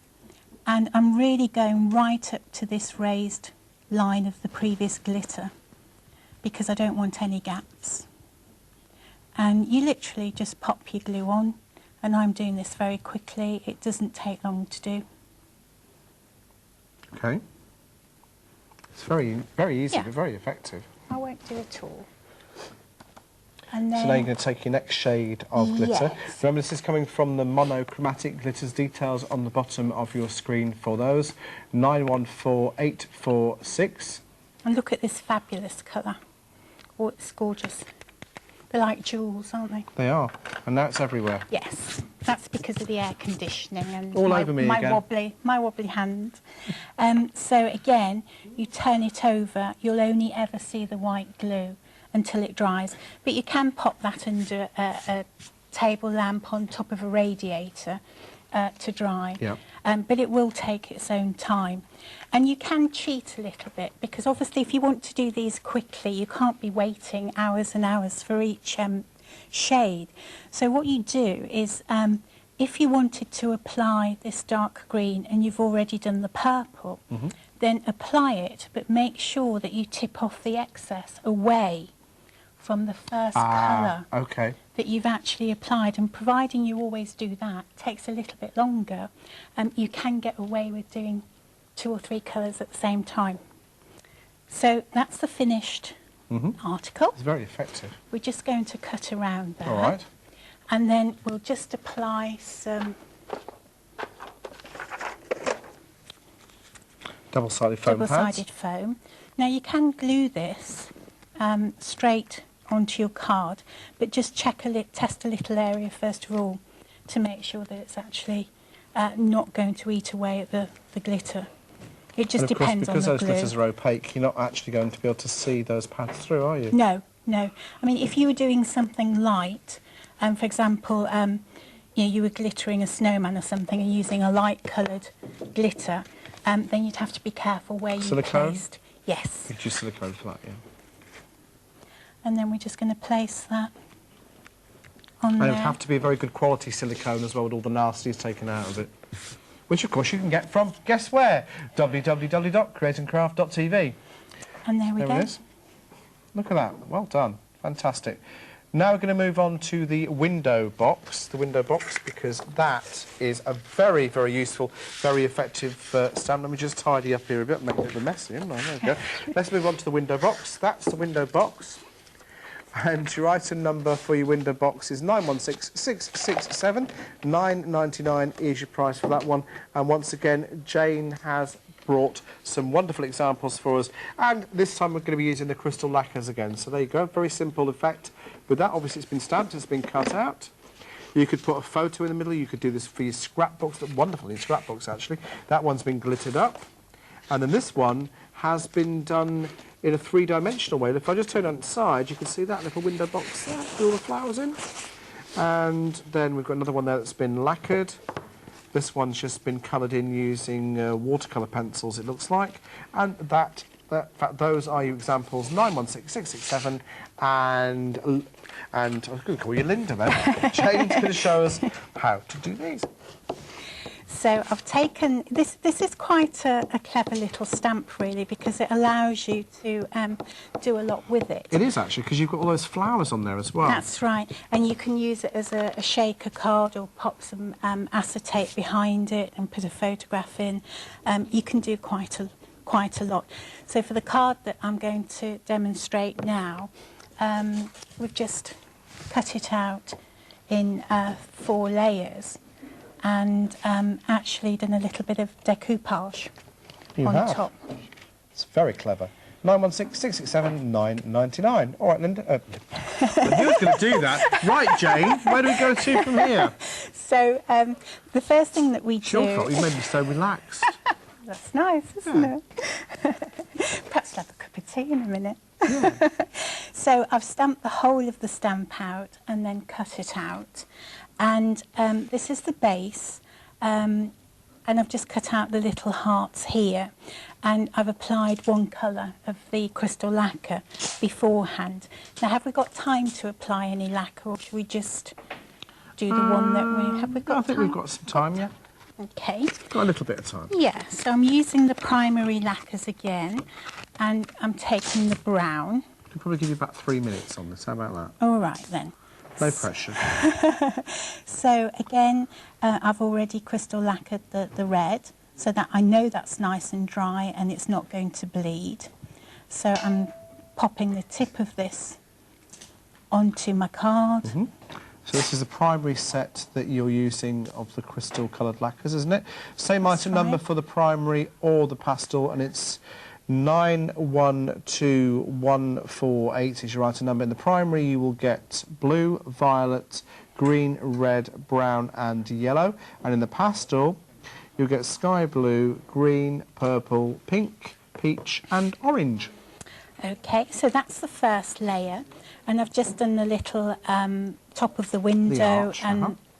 and I'm really going right up to this raised line of the previous glitter, because I don't want any gaps. And you literally just pop your glue on, and I'm doing this very quickly. It doesn't take long to do. Okay. It's very, very easy, Yeah. but very effective. I won't do it all. And then So now you're going to take your next shade of glitter. Yes. Remember, this is coming from the monochromatic glitters. Details on the bottom of your screen for those. 914846. And look at this fabulous colour. Oh, it's gorgeous. They're like jewels, aren't they? They are. And now it's everywhere. Yes, that's because of the air conditioning and All over me again. my wobbly hand. So again, you turn it over. You'll only ever see the white glue until it dries. But you can pop that under a table lamp on top of a radiator to dry. Yeah. But it will take its own time. And you can cheat a little bit, because obviously if you want to do these quickly, you can't be waiting hours and hours for each shade. So what you do is, if you wanted to apply this dark green and you've already done the purple, then apply it, but make sure that you tip off the excess away from the first colour Okay. that you've actually applied. And providing you always do that, it takes a little bit longer, you can get away with doing 2 or 3 colours at the same time. So that's the finished article. It's very effective. We're just going to cut around there. All right. And then we'll just apply some Double-sided foam pads. double-sided foam. Now you can glue this straight onto your card, but just test a little area first of all to make sure that it's actually not going to eat away at the glitter. It just And of course, depends on because the those glue. glitters are opaque, you're not actually going to be able to see those pads through, are you? No, no. I mean, if you were doing something light, for example, you know, you were glittering a snowman or something and using a light-coloured glitter, then you'd have to be careful where you Silicone? placed. Yes. You use silicone for that, yeah. And then we're just going to place that on And it there. would have to be a very good quality silicone as well, with all the nasties taken out of it. Which, of course, you can get from, guess where? www.createandcraft.tv. And there we There go. it is. Look at that. Well done. Fantastic. Now we're going to move on to the window box. The window box, because that is a very, very useful, very effective stamp. Let me just tidy up here a bit, make a bit of a mess here. There we go. Let's move on to the window box. That's the window box. And your item number for your window box is 916667. £9.99 is your price for that one. And once again, Jane has brought some wonderful examples for us. And this time we're going to be using the crystal lacquers again. So there you go, very simple effect. With that, obviously it's been stamped, it's been cut out. You could put a photo in the middle. You could do this for your scrapbooks. Wonderful in scrapbooks, actually. That one's been glittered up. And then this one has been done in a three-dimensional way. If I just turn it on its side, you can see that little window box there with all the flowers in. And then we've got another one there that's been lacquered. This one's just been coloured in using watercolour pencils, it looks like. And in fact, those are your examples, 916667, and I was going to call you Linda then. Jane's going to show us how to do these. So I've taken, this is quite a clever little stamp really, because it allows you to do a lot with it. It is actually, because you've got all those flowers on there as well. That's right, and you can use it as a shaker card or pop some acetate behind it and put a photograph in. You can do quite a lot. So for the card that I'm going to demonstrate now, we've just cut it out in 4 layers. And actually done a little bit of decoupage on top. It's very clever. 916667 9.99. All right, Linda. You was going to do that. Right, Jane, where do we go to from here? So the first thing that we do... It's your fault, you made me so relaxed. That's nice, isn't it? Perhaps I'll have a cup of tea in a minute. Yeah. So I've stamped the whole of the stamp out and then cut it out. And this is the base, and I've just cut out the little hearts here, and I've applied one colour of the crystal lacquer beforehand. Now, have we got time to apply any lacquer, or should we just do the one that we... Have we got I think we've got some time, yeah. Okay. Got a little bit of time. Yeah, so I'm using the primary lacquers again, and I'm taking the brown. I can probably give you about 3 minutes on this. How about that? All right, then. No pressure. So again, I've already crystal lacquered the red, so that I know that's nice and dry and it's not going to bleed. So I'm popping the tip of this onto my card. Mm-hmm. So this is a primary set that you're using of the crystal coloured lacquers, isn't it? Same item number for the primary or the pastel, and it's 912148 is your item number. In the primary you will get blue, violet, green, red, brown and yellow. And in the pastel you'll get sky blue, green, purple, pink, peach and orange. Okay, so that's the first layer. And I've just done the little top of the window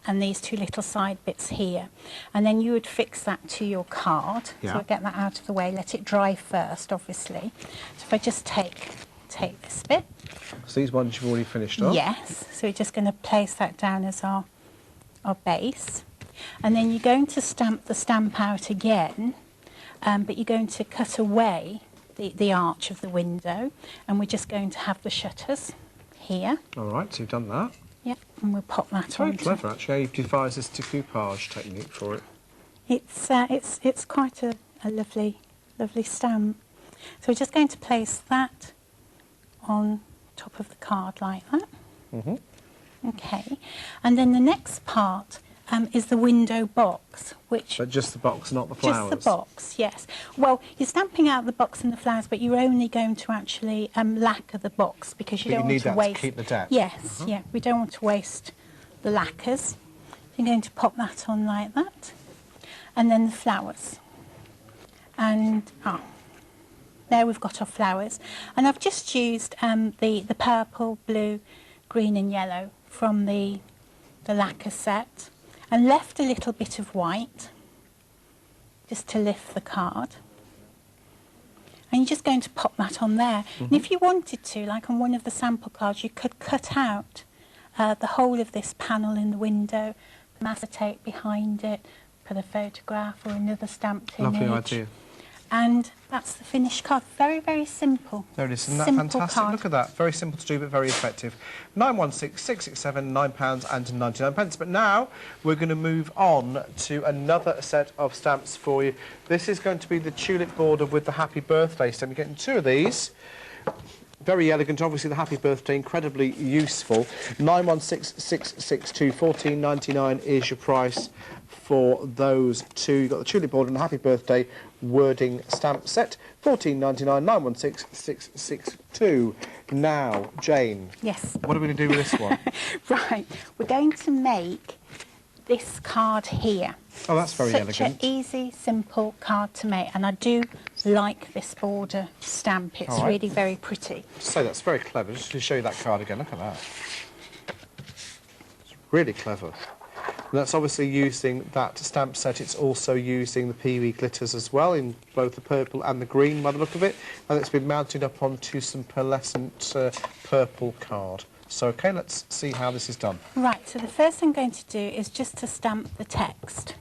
and these 2 little side bits here. And then you would fix that to your card. Yeah. So we'll get that out of the way, let it dry first, obviously. So if I just take this bit. So these ones you've already finished off? Yes, so we're just going to place that down as our base. And then you're going to stamp the stamp out again, but you're going to cut away the arch of the window, and we're just going to have the shutters here. All right, so you've done that. Yep, and we'll pop that on. Very clever, actually. You've devised this decoupage technique for it. It's quite a lovely stamp. So we're just going to place that on top of the card like that. Mm-hmm. Okay, and then the next part is the window box, which... But just the box, not the flowers? Just the box, yes. Well, you're stamping out the box and the flowers, but you're only going to actually lacquer the box because you don't want to waste... to keep the depth? Yes, yeah, we don't want to waste the lacquers. You're going to pop that on like that. And then the flowers. And, there we've got our flowers. And I've just used the purple, blue, green and yellow from the lacquer set, and left a little bit of white just to lift the card. And you're just going to pop that on there. Mm-hmm. And if you wanted to, like on one of the sample cards, you could cut out the whole of this panel in the window, acetate behind it, put a photograph or another stamped image. Lovely idea. And that's the finished card. Very, very simple. There it is. Isn't that Simple fantastic? card. Look at that. Very simple to do, but very effective. 916667, £9.99. But now we're going to move on to another set of stamps for you. This is going to be the tulip border with the happy birthday stamp. You're getting 2 of these. Very elegant, obviously the happy birthday, incredibly useful. 916662, £14.99 is your price for those 2. You've got the tulip border and the happy birthday wording stamp set, £14.99, 916662. Now, Jane. Yes. What are we going to do with this one? Right, we're going to make this card here. Oh, that's very elegant. Such an easy, simple card to make, and I do like this border stamp. It's All right. really very pretty. So that's very clever. Just to show you that card again, look at that. It's really clever. And that's obviously using that stamp set. It's also using the Pee Wee glitters as well, in both the purple and the green by the look of it. And it's been mounted up onto some pearlescent purple card. So, OK, let's see how this is done. Right, so the first thing I'm going to do is just to stamp the text.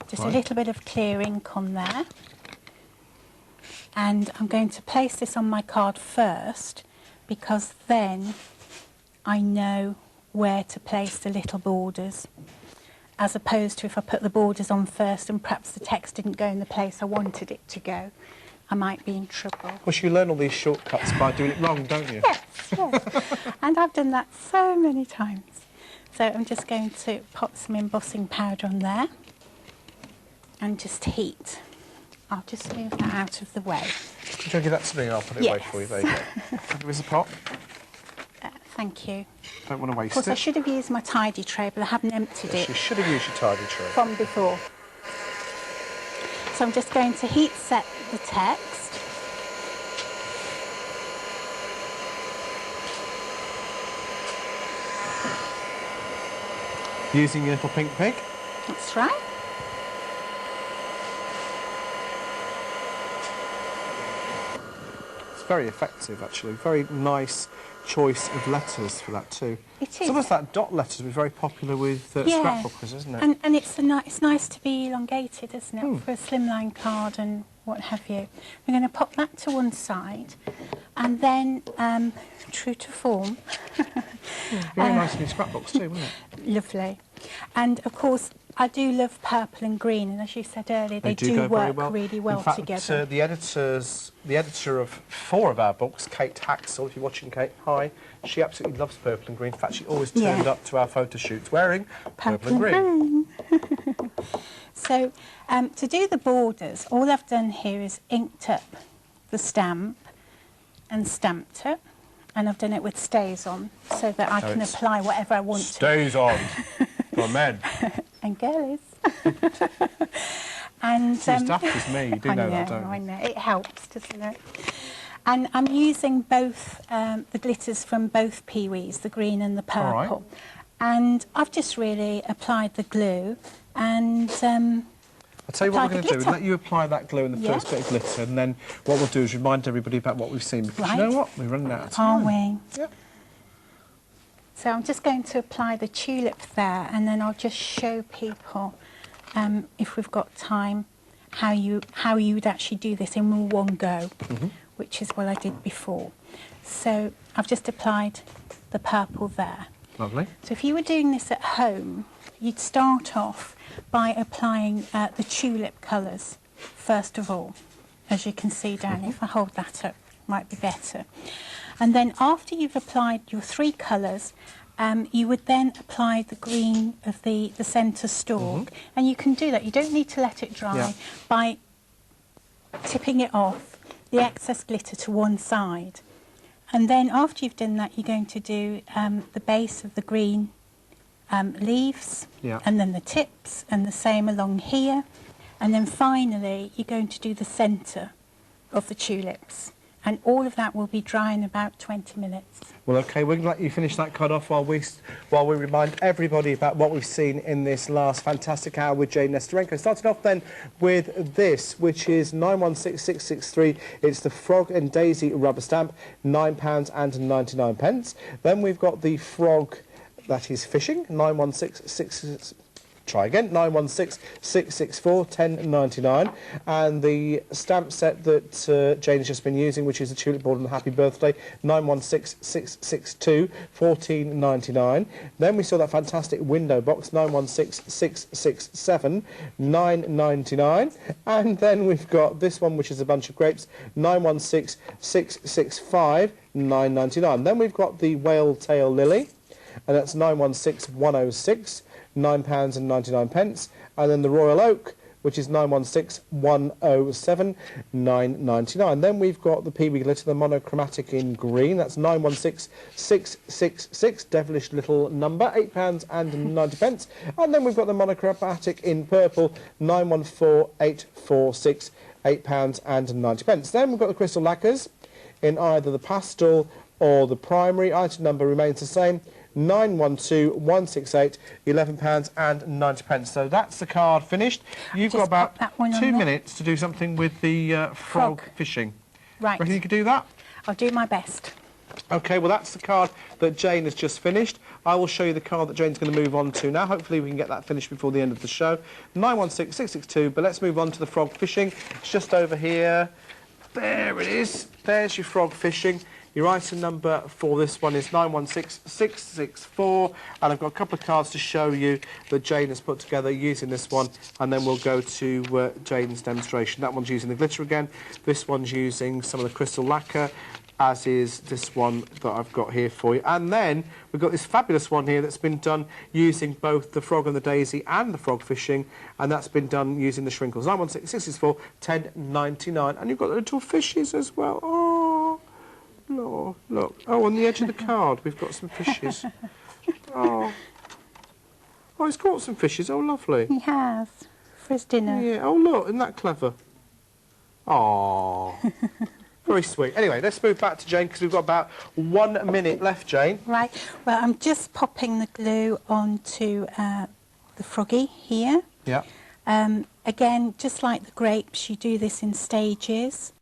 Just a little bit of clear ink on there. And I'm going to place this on my card first, because then I know where to place the little borders, as opposed to if I put the borders on first and perhaps the text didn't go in the place I wanted it to go, I might be in trouble. Well, you learn all these shortcuts by doing it wrong, don't you? Yes, yes. And I've done that so many times. So I'm just going to pop some embossing powder on there and just heat. I'll just move that out of the way. Could you give that to me and I'll put it away for you? There you go. Give us a pot. Thank you. Don't want to waste Of course, it. I should have used my tidy tray, but I haven't emptied it. You should have used your tidy tray. From before. So I'm just going to heat set the text. Using your little pink pig. That's right. It's very effective, actually. Very nice choice of letters for that too. It is. It's almost like dot letters was very popular with scrapbookers, isn't it? And it's nice to be elongated, isn't it, for a slimline card and what have you. We're going to pop that to one side, and then, true to form... very nice in your scrapbooks too, wouldn't it? Lovely. And, of course, I do love purple and green, and as you said earlier, they do go very work well. really well in fact, together. The editor of 4 of our books, Kate Haxall, if you're watching, Kate, hi, she absolutely loves purple and green. In fact, she always turned up to our photo shoots wearing purple and green. So, to do the borders, all I've done here is inked up the stamp and stamped it, and I've done it with stays on, so that I can apply whatever I want to. Stays on for men. And girlies. And It's as daft as me, you do know that, don't you? I know, it helps, doesn't it? And I'm using both the glitters from both Pee Wees, the green and the purple. All right. And I've just really applied the glue and I'll tell you what we're going to do. glitter. Let you apply that glue in the first bit of glitter, and then what we'll do is remind everybody about what we've seen. Because you know what? We're running out of time. Are we? Yep. So I'm just going to apply the tulip there, and then I'll just show people, if we've got time, how you would actually do this in one go, which is what I did before. So I've just applied the purple there. Lovely. So if you were doing this at home, you'd start off by applying the tulip colours first of all, as you can see down. If I hold that up, might be better. And then after you've applied your 3 colours, you would then apply the green of the centre stalk. And you can do that. You don't need to let it dry by tipping it off, the excess glitter to one side. And then after you've done that, you're going to do the base of the green leaves, and then the tips, and the same along here. And then finally, you're going to do the centre of the tulips. And all of that will be dry in about 20 minutes. Well, OK, we're going to let you finish that card off while we remind everybody about what we've seen in this last fantastic hour with Jayne Nesterenko. Starting off then with this, which is 916663. It's the Frog and Daisy rubber stamp, £9.99. Then we've got the Frog that is fishing, 916663. try again, 916664 10.99, and the stamp set that Jane has just been using, which is the Tulip board and the Happy Birthday, 916662 14.99. Then we saw that fantastic window box, 916667 9.99, and then we've got this one, which is a bunch of grapes, 916665 9.99. Then we've got the whale tail lily, and that's 916106, £9.99, and then the royal oak, which is 916107, £9.99. Then we've got the PB glitter, the monochromatic in green, that's 916666, devilish little number, £8.90. And then we've got the monochromatic in purple, 914846, £8.90. Then we've got the crystal lacquers in either the pastel or the primary. Item number remains the same, 912168, £11.90. So that's the card finished. You've got about 2 minutes to do something with the frog fishing. Right. Reckon you could do that? I'll do my best. OK, well, that's the card that Jane has just finished. I will show you the card that Jane's going to move on to now. Hopefully we can get that finished before the end of the show. 916662, but let's move on to the frog fishing. It's just over here. There it is. There's your frog fishing. Your item number for this one is 916664, and I've got a couple of cards to show you that Jane has put together using this one, and then we'll go to Jane's demonstration. That one's using the glitter again. This one's using some of the crystal lacquer, as is this one that I've got here for you. And then we've got this fabulous one here that's been done using both the frog and the daisy and the frog fishing, and that's been done using the shrinkles. 916664, £10.99, and you've got the little fishes as well. Oh, look, look. Oh, on the edge of the card we've got some fishes. Oh, he's caught some fishes. Oh, lovely. He has, for his dinner. Yeah. Oh, look, isn't that clever? Oh. Very sweet. Anyway, let's move back to Jane because we've got about 1 minute left, Jane. Right. Well, I'm just popping the glue onto the froggy here. Yeah. Again, just like the grapes, you do this in stages.